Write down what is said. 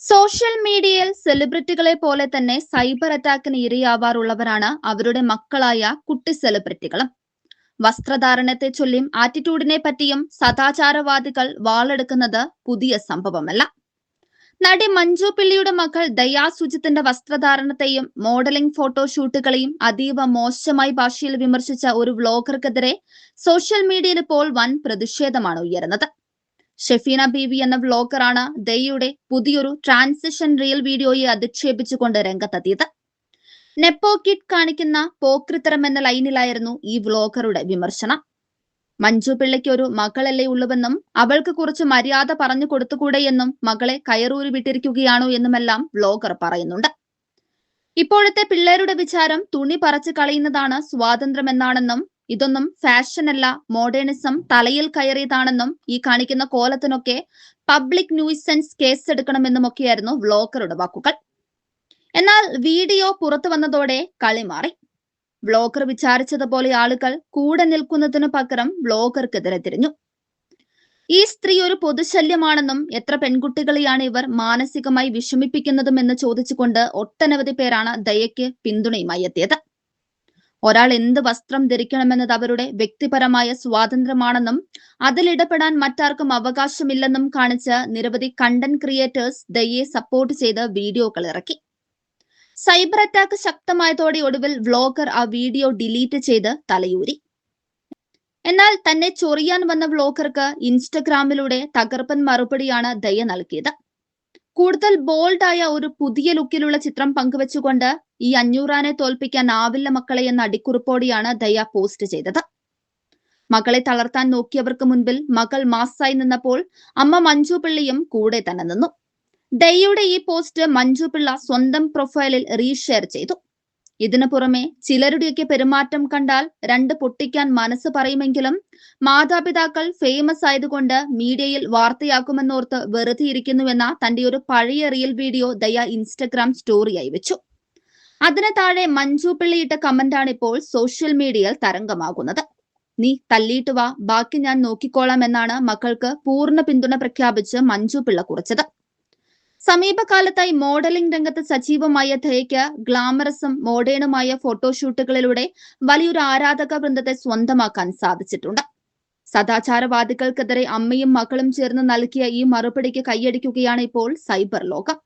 Social മീഡിയയിൽ സെലിബ്രിറ്റികളെ പോലെ തന്നെ സൈബർ അറ്റാക്കിന് ഇരയാവാറുള്ളവരാണ് അവരുടെ മക്കളായ കുട്ടി സെലിബ്രിറ്റികളും. വസ്ത്രധാരണത്തെ ചൊല്ലിയും ആറ്റിറ്റ്യൂഡിനെ പറ്റിയും സദാചാരവാദികൾ വാളെടുക്കുന്നത് പുതിയ സംഭവമല്ല. നടി മഞ്ജു പിള്ളിയുടെ മകൾ ദയാ സുജിത്തിന്റെ വസ്ത്രധാരണത്തെയും മോഡലിംഗ് ഫോട്ടോഷൂട്ടുകളെയും അതീവ മോശമായി ഭാഷയിൽ വിമർശിച്ച ഒരു വ്ലോഗർക്കെതിരെ സോഷ്യൽ മീഡിയയിൽ ഇപ്പോൾ വൻ പ്രതിഷേധമാണ് ഉയരുന്നത്. ഷെഫീന ബീവി എന്ന വ്ലോഗറാണ് ദയയുടെ പുതിയൊരു ട്രാൻസിഷൻ റീൽ വീഡിയോയെ അധിക്ഷേപിച്ചുകൊണ്ട് രംഗത്തെത്തിയത്. നെപ്പോ കിഡ് കാണിക്കുന്ന പോക്രിത്തരം എന്ന ലൈനിലായിരുന്നു ഈ വ്ലോഗറുടെ വിമർശനം. മഞ്ജു പിള്ളയ്ക്ക് ഒരു മകളല്ലേ ഉള്ളുവെന്നും അവൾക്ക് കുറച്ച് മര്യാദ പറഞ്ഞു കൊടുത്തുകൂടെയെന്നും മകളെ കയറൂരി വിട്ടിരിക്കുകയാണോ എന്നുമെല്ലാം വ്ലോഗർ പറയുന്നുണ്ട്. ഇപ്പോഴത്തെ പിള്ളേരുടെ വിചാരം തുണി പറിച്ചു കളയുന്നതാണ് സ്വാതന്ത്ര്യമെന്നാണെന്നും ഇതൊന്നും ഫാഷനല്ല, മോഡേണിസം തലയിൽ കയറിയതാണെന്നും ഈ കാണിക്കുന്ന കോലത്തിനൊക്കെ പബ്ലിക് ന്യൂസൻസ് കേസെടുക്കണമെന്നുമൊക്കെയായിരുന്നു വ്ലോഗറുടെ വാക്കുകൾ. എന്നാൽ വീഡിയോ പുറത്തു വന്നതോടെ കളി മാറി. വ്ലോഗർ വിചാരിച്ചതുപോലെ ആളുകൾ കൂടെ നിൽക്കുന്നതിനു പകരം വ്ലോഗർക്കെതിരെ തിരിഞ്ഞു. ഈ സ്ത്രീ ഒരു പൊതുശല്യമാണെന്നും എത്ര പെൺകുട്ടികളെയാണ് ഇവർ മാനസികമായി വിഷമിപ്പിക്കുന്നതും എന്ന് ചോദിച്ചുകൊണ്ട് ഒട്ടനവധി പേരാണ് ദയയ്ക്ക് പിന്തുണയുമായി എത്തിയത്. ഒരാൾ എന്ത് വസ്ത്രം ധരിക്കണമെന്നത് അവരുടെ വ്യക്തിപരമായ സ്വാതന്ത്ര്യമാണെന്നും അതിലിടപെടാൻ മറ്റാർക്കും അവകാശമില്ലെന്നും കാണിച്ച് നിരവധി കണ്ടന്റ് ക്രിയേറ്റേഴ്സ് ദയയെ സപ്പോർട്ട് ചെയ്ത് വീഡിയോകൾ ഇറക്കി. സൈബർ അറ്റാക്ക് ശക്തമായതോടെ ഒടുവിൽ വ്ലോഗർ ആ വീഡിയോ ഡിലീറ്റ് ചെയ്ത് തലയൂരി. എന്നാൽ തന്നെ ചൊറിയാൻ വന്ന വ്ലോഗർക്ക് ഇൻസ്റ്റഗ്രാമിലൂടെ തകർപ്പൻ മറുപടിയാണ് ദയ നൽകിയത്. കൂടുതൽ ബോൾഡായ ഒരു പുതിയ ലുക്കിലുള്ള ചിത്രം പങ്കുവെച്ചുകൊണ്ട് ഈ 500 തോൽപ്പിക്കാനാവില്ല മക്കളെ എന്ന അടിക്കുറിപ്പോടെയാണ് ദയ പോസ്റ്റ് ചെയ്തത്. മകളെ തളർത്താൻ നോക്കിയവർക്ക് മുൻപിൽ മകൾ മാസായി നിന്നപ്പോൾ അമ്മ മഞ്ജു പിള്ളിയും കൂടെ തന്നെ നിന്നു. ദയയുടെ ഈ പോസ്റ്റ് മഞ്ജു പിള്ള സ്വന്തം പ്രൊഫൈലിൽ റീഷെയർ ചെയ്തു. ഇതിനു പുറമെ ചിലരുടെയൊക്കെ പെരുമാറ്റം കണ്ടാൽ രണ്ട് പൊട്ടിക്കാൻ മനസ്സ് പറയുമെങ്കിലും മാതാപിതാക്കൾ ഫേമസ് ആയതുകൊണ്ട് മീഡിയയിൽ വാർത്തയാക്കുമെന്നോർത്ത് വെറുതെ ഇരിക്കുന്നുവെന്ന തന്റെ ഒരു പഴയ റീൽ വീഡിയോ ദയ ഇൻസ്റ്റഗ്രാം സ്റ്റോറിയായി വെച്ചു. അതിന് താഴെ മഞ്ജു പിള്ളിയിട്ട കമന്റാണ് ഇപ്പോൾ സോഷ്യൽ മീഡിയയിൽ തരംഗമാകുന്നത്. നീ തല്ലിയിട്ട് വാ, ബാക്കി ഞാൻ നോക്കിക്കോളാം എന്നാണ് മക്കൾക്ക് പൂർണ്ണ പിന്തുണ പ്രഖ്യാപിച്ച് മഞ്ജു പിള്ള കുറിച്ചത്. സമീപകാലത്തായി മോഡലിംഗ് രംഗത്ത് സജീവമായ ദയയ്ക്ക് ഗ്ലാമറസും മോഡേണുമായ ഫോട്ടോഷൂട്ടുകളിലൂടെ വലിയൊരു ആരാധക വൃന്ദത്തെ സ്വന്തമാക്കാൻ സാധിച്ചിട്ടുണ്ട്. സദാചാരവാദികൾക്കെതിരെ അമ്മയും മകളും ചേർന്ന് നൽകിയ ഈ മറുപടിക്ക് കൈയടിക്കുകയാണ് ഇപ്പോൾ സൈബർ ലോകം.